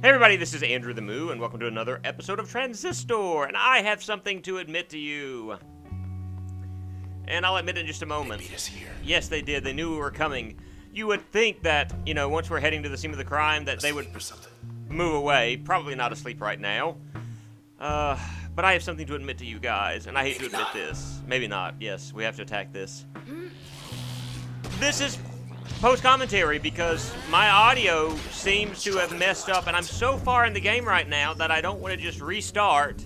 Hey everybody, this is Andrew themoo, and welcome to another episode of Transistor, and I have something to admit to you. And I'll admit it in just a moment. They beat us here. Yes, they did. They knew we were coming. You would think that, you know, once we're heading to the scene of the crime, that they would move away. Probably not asleep right now. But I have something to admit to you guys, and I hate to admit this. Maybe not. Yes, we have to attack this. This is post-commentary because my audio seems to have messed up, and I'm so far in the game right now that I don't want to just restart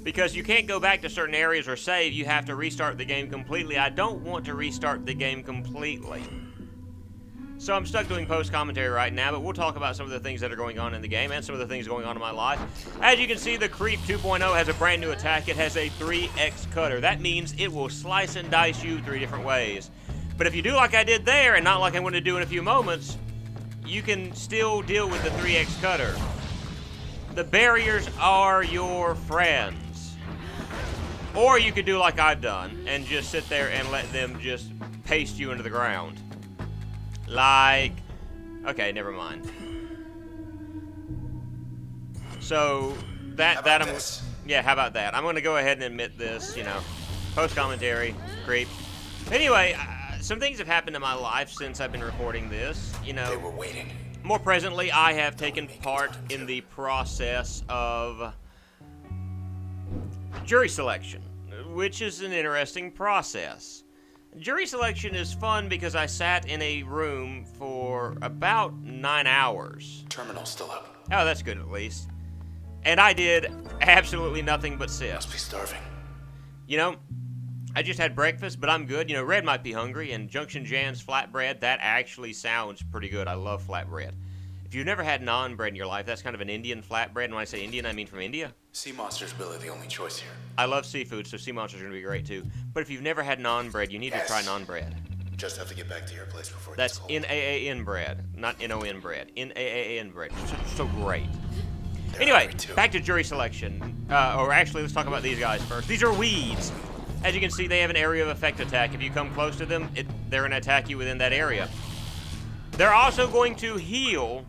because you can't go back to certain areas or save. You have to restart the game completely. I don't want to restart the game completely. So I'm stuck doing post-commentary right now, but we'll talk about some of the things that are going on in the game and some of the things going on in my life. As you can see, the Creep 2.0 has a brand new attack. It has a 3x cutter. That means it will slice and dice you 3 different ways. But if you do like I did there, and not like I'm going to do in a few moments, you can still deal with the 3x cutter. The barriers are your friends. Or you could do like I've done, and just sit there and let them just paste you into the ground. Like, okay, never mind. So, how about that? I'm going to go ahead and admit this, you know, post-commentary, creep. Anyway, some things have happened in my life since I've been recording this, you know. They were waiting. More presently, I have taken part in the process of jury selection, which is an interesting process. Jury selection is fun because I sat in a room for about 9 hours. Terminal's still up. Oh, that's good at least. And I did absolutely nothing but sit. Must be starving. You know, I just had breakfast, but I'm good. You know, Red might be hungry, and Junction Jan's flatbread, that actually sounds pretty good. I love flatbread. If you've never had naan bread in your life, that's kind of an Indian flatbread. And when I say Indian, I mean from India. Sea monster's really the only choice here. I love seafood, so sea monsters are going to be great too. But if you've never had naan bread, you need to try naan bread. Just have to get back to your place before it That's gets cold. N-A-A-N bread, not N-O-N bread. N-A-A-N bread. So great. They're Anyway, hungry too. back to jury selection. Or actually, let's talk about these guys first. These are weeds. As you can see, they have an area of effect attack. If you come close to them, they're going to attack you within that area. They're also going to heal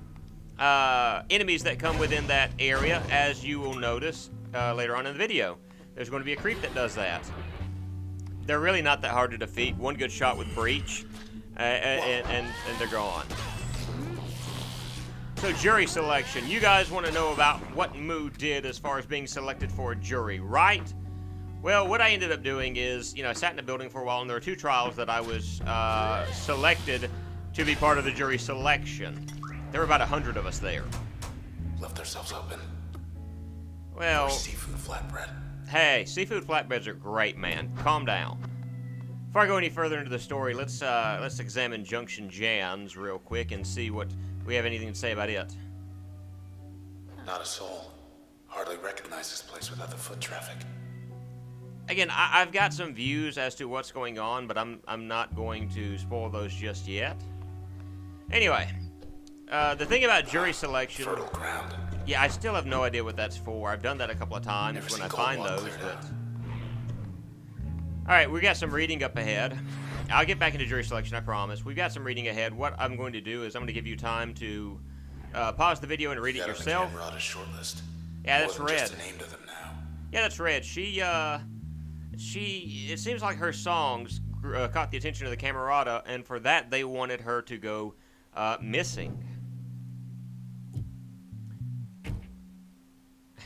enemies that come within that area, as you will notice later on in the video. There's going to be a creep that does that. They're really not that hard to defeat. One good shot with breach, and they're gone. So jury selection. You guys want to know about what Moo did as far as being selected for a jury, right? Well, what I ended up doing is, you know, I sat in a building for a while, and there were 2 trials that I was selected to be part of the jury selection. There were about 100 of us there. Left ourselves open. Well, Seafood flatbread. hey, seafood flatbreads are great, man. Calm down. Before I go any further into the story, let's examine Junction Jan's real quick and see what we have anything to say about it. Not a soul. Hardly recognize this place without the foot traffic. Again, I've got some views as to what's going on, but I'm not going to spoil those just yet. Anyway, the thing about jury selection... Fertile ground. Yeah, I still have no idea what that's for. I've done that a couple of times when I find those, but... Alright, we got some reading up ahead. I'll get back into jury selection, I promise. We've got some reading ahead. What I'm going to do is I'm going to give you time to pause the video and read it yourself. Camerata shortlist. Yeah, that's Red. Just a name to them now. Yeah, that's Red. It seems like her songs caught the attention of the Camerata, and for that they wanted her to go missing.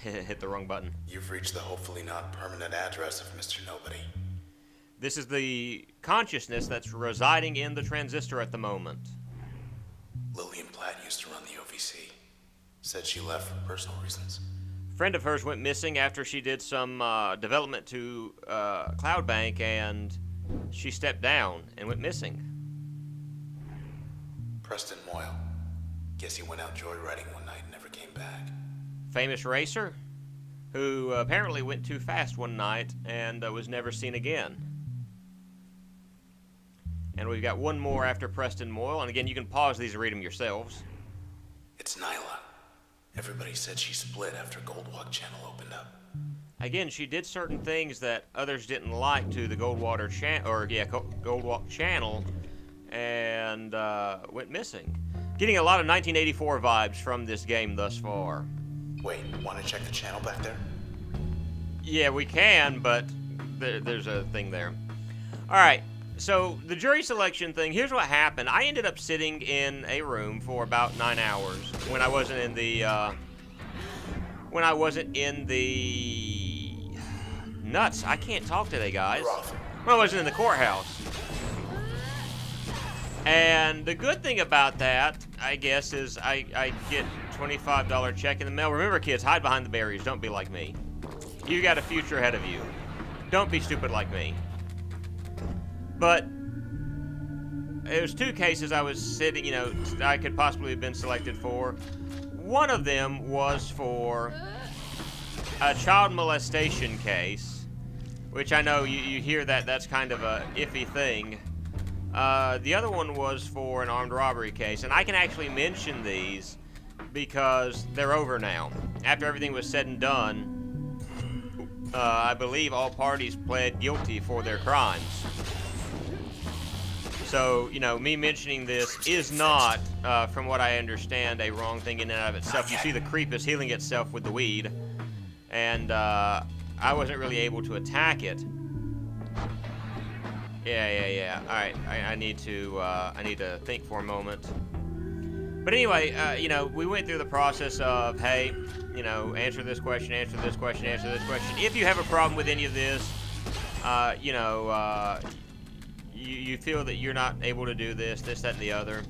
Hit the wrong button. You've reached the hopefully not permanent address of Mr. Nobody. This is the consciousness that's residing in the Transistor at the moment. Lillian Platt used to run the OVC. Said she left for personal reasons. A friend of hers went missing after she did some development to Cloudbank, and she stepped down and went missing. Preston Moyle. Guess he went out joyriding one night and never came back. Famous racer who apparently went too fast one night and was never seen again. And we've got one more after Preston Moyle, and again, you can pause these and read them yourselves. It's Nyla. Everybody said she split after Goldwalk Channel opened up. Again, she did certain things that others didn't like to the Goldwalk Channel, and went missing. Getting a lot of 1984 vibes from this game thus far. Wait, want to check the channel back there? Yeah, we can, but there's a thing there. Alright, so the jury selection thing, here's what happened. I ended up sitting in a room for about 9 hours when I wasn't in the, nuts, I can't talk today, guys. When I wasn't in the courthouse. And the good thing about that, I guess, is I get $25 check in the mail. Remember, kids, hide behind the barriers. Don't be like me. You got a future ahead of you. Don't be stupid like me. But it was 2 cases I was sitting, you know, I could possibly have been selected for. One of them was for a child molestation case, which I know you hear that's kind of a iffy thing. The other one was for an armed robbery case, and I can actually mention these because they're over now. After everything was said and done, I believe all parties pled guilty for their crimes. So, you know, me mentioning this is not, from what I understand, a wrong thing in and of itself. You see the creep is healing itself with the weed, and I wasn't really able to attack it. Yeah. All right, I need to think for a moment. But anyway, you know, we went through the process of, hey, you know, answer this question, answer this question, answer this question. If you have a problem with any of this, you know, you feel that you're not able to do this, that, and the other.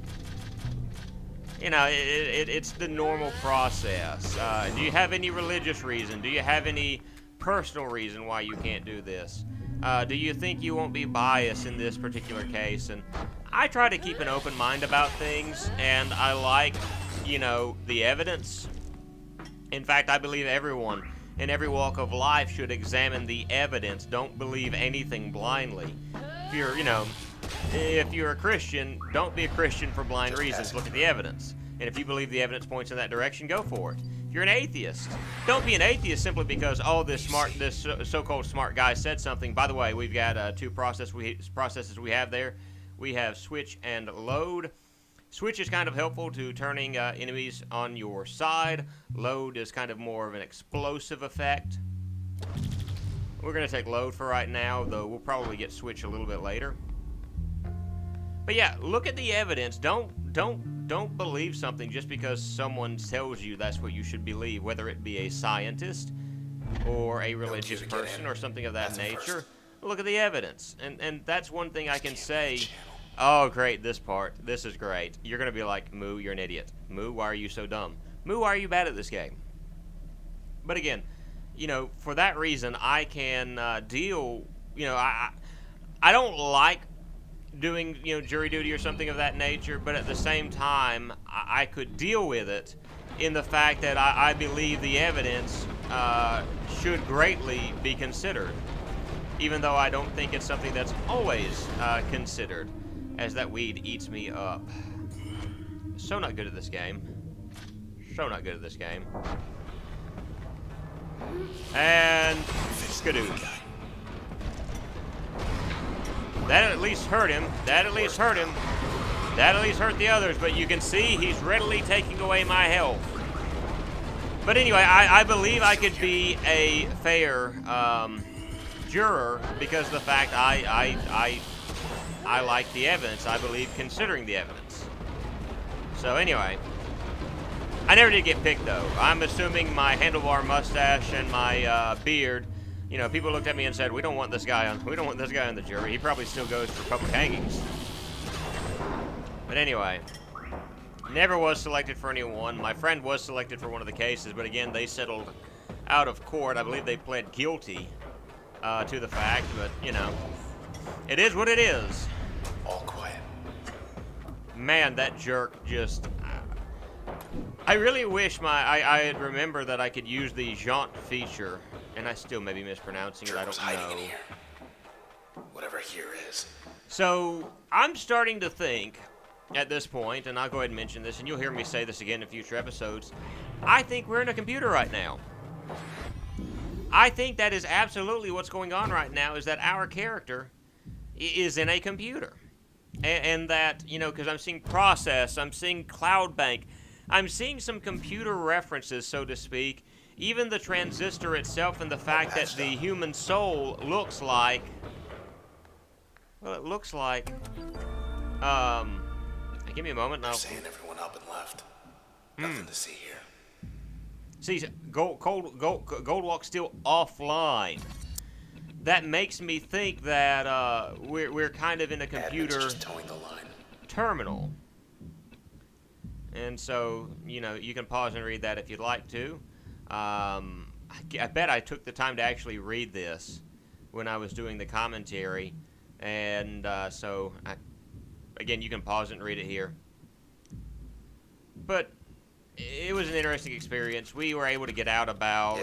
You know, it's the normal process. Do you have any religious reason? Do you have any personal reason why you can't do this? Do you think you won't be biased in this particular case? And I try to keep an open mind about things, and I like, you know, the evidence. In fact, I believe everyone in every walk of life should examine the evidence. Don't believe anything blindly. If you're, you know, if you're a Christian, don't be a Christian for blind reasons. Look at the evidence. And if you believe the evidence points in that direction, go for it. If you're an atheist, don't be an atheist simply because, oh, this so-called smart guy said something. By the way, we've got 2 processes we have there. We have switch and load. Switch is kind of helpful to turning enemies on your side. Load is kind of more of an explosive effect. We're going to take load for right now, though we'll probably get switch a little bit later. But yeah, look at the evidence. Don't believe something just because someone tells you that's what you should believe, whether it be a scientist or a religious person or something of that nature. Look at the evidence. And that's one thing I can say. Oh, great, this part. This is great. You're going to be like, Moo, you're an idiot. Moo, why are you so dumb? Moo, why are you bad at this game? But again, you know, for that reason, I can deal, you know, I don't like doing, you know, jury duty or something of that nature, but at the same time, I could deal with it in the fact that I believe the evidence should greatly be considered, even though I don't think it's something that's always considered, as that weed eats me up. So not good at this game. So not good at this game. And skadoosh. That at least hurt him. That at least hurt him. That at least hurt the others, but you can see he's readily taking away my health. But anyway, I believe I could be a fair juror because of the fact I like the evidence. I believe considering the evidence. So anyway, I never did get picked though. I'm assuming my handlebar mustache and my beard. You know, people looked at me and said, "We don't want this guy on. We don't want this guy on the jury. He probably still goes for public hangings." But anyway, never was selected for anyone. My friend was selected for one of the cases, but again, they settled out of court. I believe they pled guilty to the fact, but you know, it is what it is. All quiet. Man, that jerk just. I really wish I had remembered that I could use the jaunt feature. And I still may be mispronouncing it, I don't know. In here. Whatever here is. So, I'm starting to think, at this point, and I'll go ahead and mention this, and you'll hear me say this again in future episodes, I think we're in a computer right now. I think that is absolutely what's going on right now, is that our character is in a computer. and that, you know, because I'm seeing process, I'm seeing Cloudbank, I'm seeing some computer references, so to speak. Even the transistor itself, and the fact that the human soul looks like, well, it looks like, give me a moment now. They're saying everyone up and left. Nothing to see here. See, Goldwalk's still offline. That makes me think that we're kind of in a computer just towing the line. terminal. And so, you know, you can pause and read that if you'd like to. I bet I took the time to actually read this when I was doing the commentary. And so, again, you can pause it and read it here. But it was an interesting experience. We were able to get out about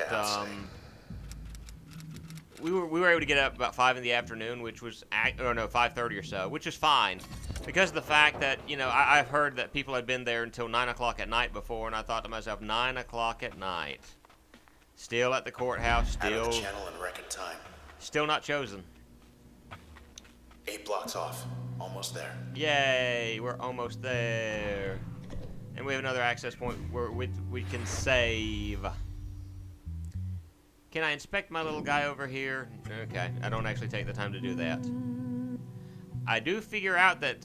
we were able to get up about 5 in the afternoon, which was 5:30 or so, which is fine because of the fact that, you know, I've heard that people had been there until 9 o'clock at night before, and I thought to myself, 9 o'clock at night, still at the courthouse, still out of the channel in record time, still not chosen. 8 blocks off, almost there. Yay, we're almost there. And we have another access point where we can save. Can I inspect my little guy over here? Okay, I don't actually take the time to do that. I do figure out that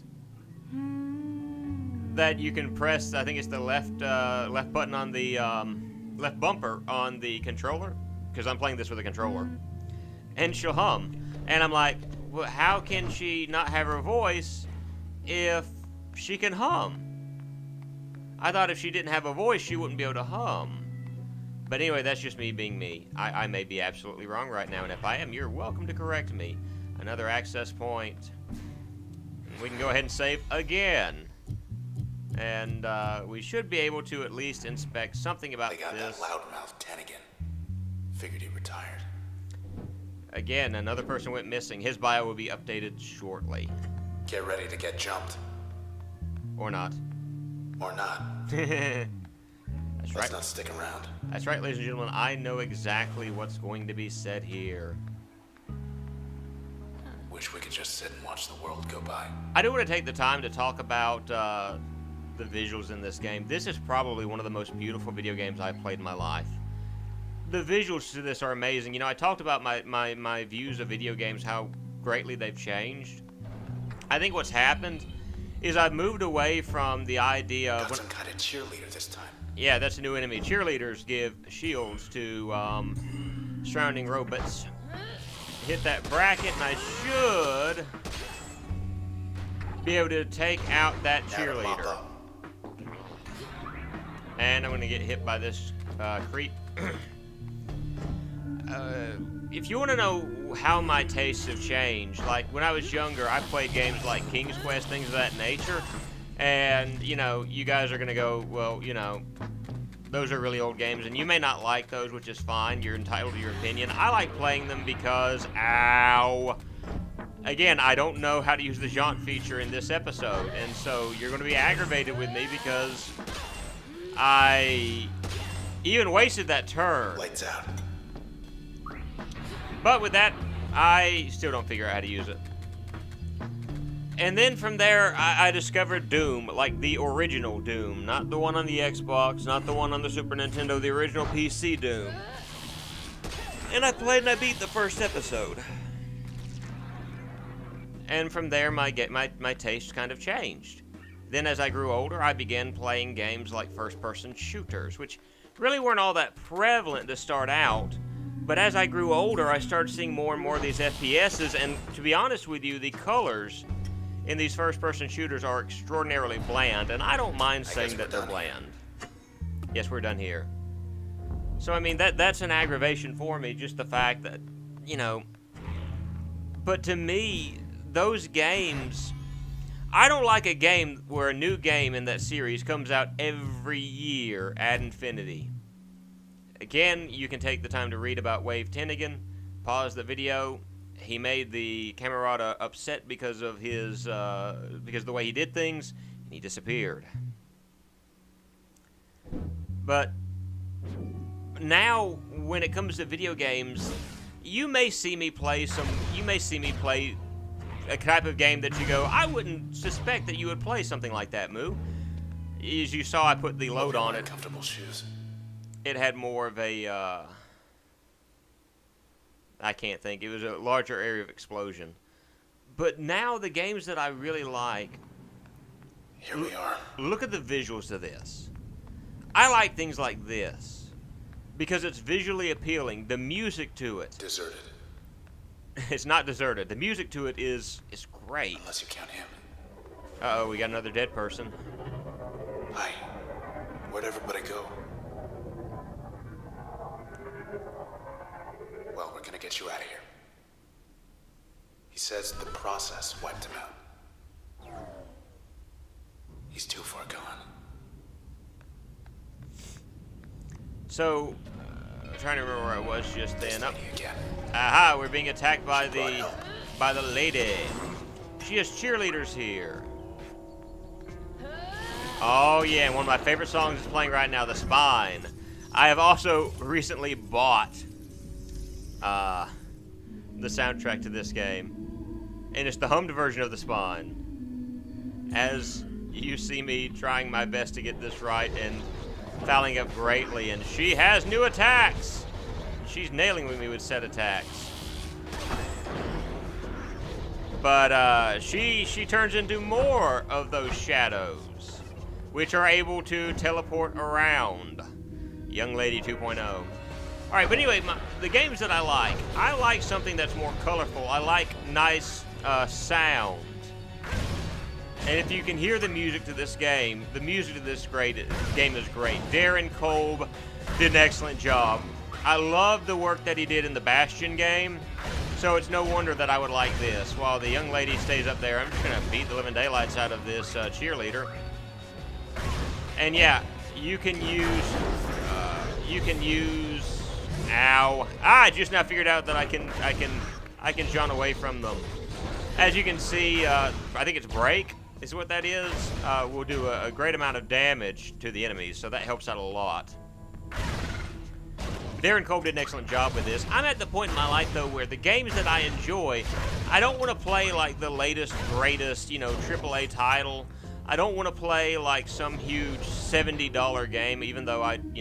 you can press, I think it's the left button on the left bumper on the controller, because I'm playing this with a controller, and she'll hum. And I'm like, well, how can she not have her voice if she can hum? I thought if she didn't have a voice, she wouldn't be able to hum. But anyway, that's just me being me. I may be absolutely wrong right now, and if I am, you're welcome to correct me. Another access point. We can go ahead and save again. And we should be able to at least inspect something about this. They got that loudmouth Tennigan. Figured he retired. Again, another person went missing. His bio will be updated shortly. Get ready to get jumped. Or not. Or not. That's right. Let's not stick around. That's right, ladies and gentlemen. I know exactly what's going to be said here. Wish we could just sit and watch the world go by. I do want to take the time to talk about the visuals in this game. This is probably one of the most beautiful video games I've played in my life. The visuals to this are amazing. You know, I talked about my views of video games, how greatly they've changed. I think what's happened is I've moved away from the idea of... Got some kind of cheerleader this time. Yeah, that's a new enemy. Cheerleaders give shields to surrounding robots. Hit that bracket, and I should be able to take out that cheerleader. And I'm going to get hit by this creep. If you want to know how my tastes have changed, like when I was younger, I played games like King's Quest, things of that nature. And, you know, you guys are going to go, well, you know, those are really old games, and you may not like those, which is fine. You're entitled to your opinion. I like playing them because, ow. Again, I don't know how to use the jaunt feature in this episode, and so you're going to be aggravated with me because I even wasted that turn. Lights out. But with that, I still don't figure out how to use it. And then from there, I discovered Doom, like the original Doom. Not the one on the Xbox, not the one on the Super Nintendo, the original PC Doom. And I played and I beat the first episode. And from there, my taste kind of changed. Then as I grew older, I began playing games like first-person shooters, which really weren't all that prevalent to start out. But as I grew older, I started seeing more and more of these FPSs, and to be honest with you, the colors in these first-person shooters are extraordinarily bland, and I don't mind saying that they're bland. Yes, we're done here. So, I mean, that's an aggravation for me, just the fact that, you know... But to me, those games... I don't like a game where a new game in that series comes out every year ad infinitum. Again, you can take the time to read about Wave Tennigan, pause the video. He made the Camerata upset because of his because of the way he did things, and he disappeared. But now, when it comes to video games, you may see me play a type of game that you go, I wouldn't suspect that you would play something like that, Moo. As you saw, I put the load on it. Comfortable shoes. It had more of a, I can't think. It was a larger area of explosion. But now the games that I really like, Here we are. look at the visuals of this. I like things like this because it's visually appealing. The music to it. Deserted. It's not deserted. The music to it is great. Unless you count him. Uh-oh, we got another dead person. Hi. Where'd everybody go? Well, we're gonna get you out of here. He says the process wiped him out. He's too far gone. So, I'm trying to remember where I was just then. This lady again. Aha, we're being attacked by She brought help. the lady. She has cheerleaders here. Oh yeah, and one of my favorite songs is playing right now, The Spine. I have also recently bought the soundtrack to this game, and it's the hummed version of The Spine. As you see me trying my best to get this right and fouling up greatly, and she has new attacks. She's nailing me with set attacks. But she turns into more of those shadows, which are able to teleport around. Young Lady 2.0. All right, but anyway, the games that I like something that's more colorful. I like nice sound. And if you can hear the music to this game, the music to this game is great. Darren Kolb did an excellent job. I love the work that he did in the Bastion game, so it's no wonder that I would like this. While the young lady stays up there, I'm just going to beat the living daylights out of this cheerleader. And yeah, you can use, ow. I just now figured out that I can jaunt away from them. As you can see, I think it's break is what that is. Will do a great amount of damage to the enemies, so that helps out a lot. Darren Kolb did an excellent job with this. I'm at the point in my life, though, where the games that I enjoy, I don't want to play like the latest, greatest, AAA title. I don't want to play like some huge $70 game, even though I'm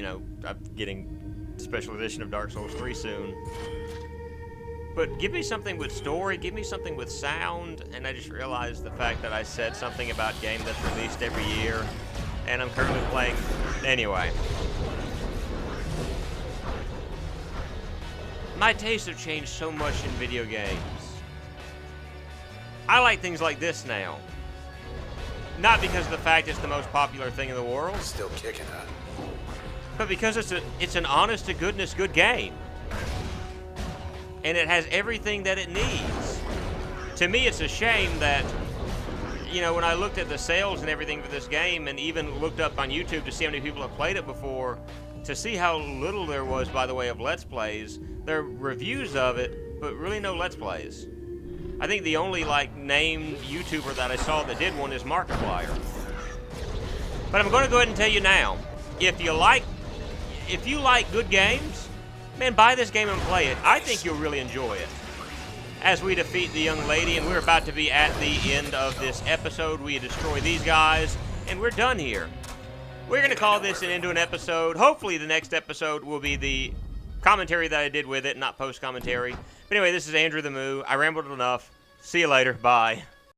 getting special edition of Dark Souls 3 soon. But give me something with story, give me something with sound, and I just realized the fact that I said something about game that's released every year, and I'm currently playing anyway. My tastes have changed so much in video games. I like things like this now. Not because of the fact it's the most popular thing in the world, Still kicking, huh? but because it's an honest to goodness good game. And it has everything that it needs. To me, it's a shame that, when I looked at the sales and everything for this game, and even looked up on YouTube to see how many people have played it before, to see how little there was by the way of Let's Plays. There are reviews of it, but really no Let's Plays. I think the only named YouTuber that I saw that did one is Markiplier. But I'm going to go ahead and tell you now, if you like good games, man, buy this game and play it. I think you'll really enjoy it. As we defeat the young lady, and we're about to be at the end of this episode, we destroy these guys, and we're done here. We're going to call this an end to an episode. Hopefully the next episode will be the commentary that I did with it, not post-commentary. But anyway, this is Andrew the Moo. I rambled enough. See you later. Bye.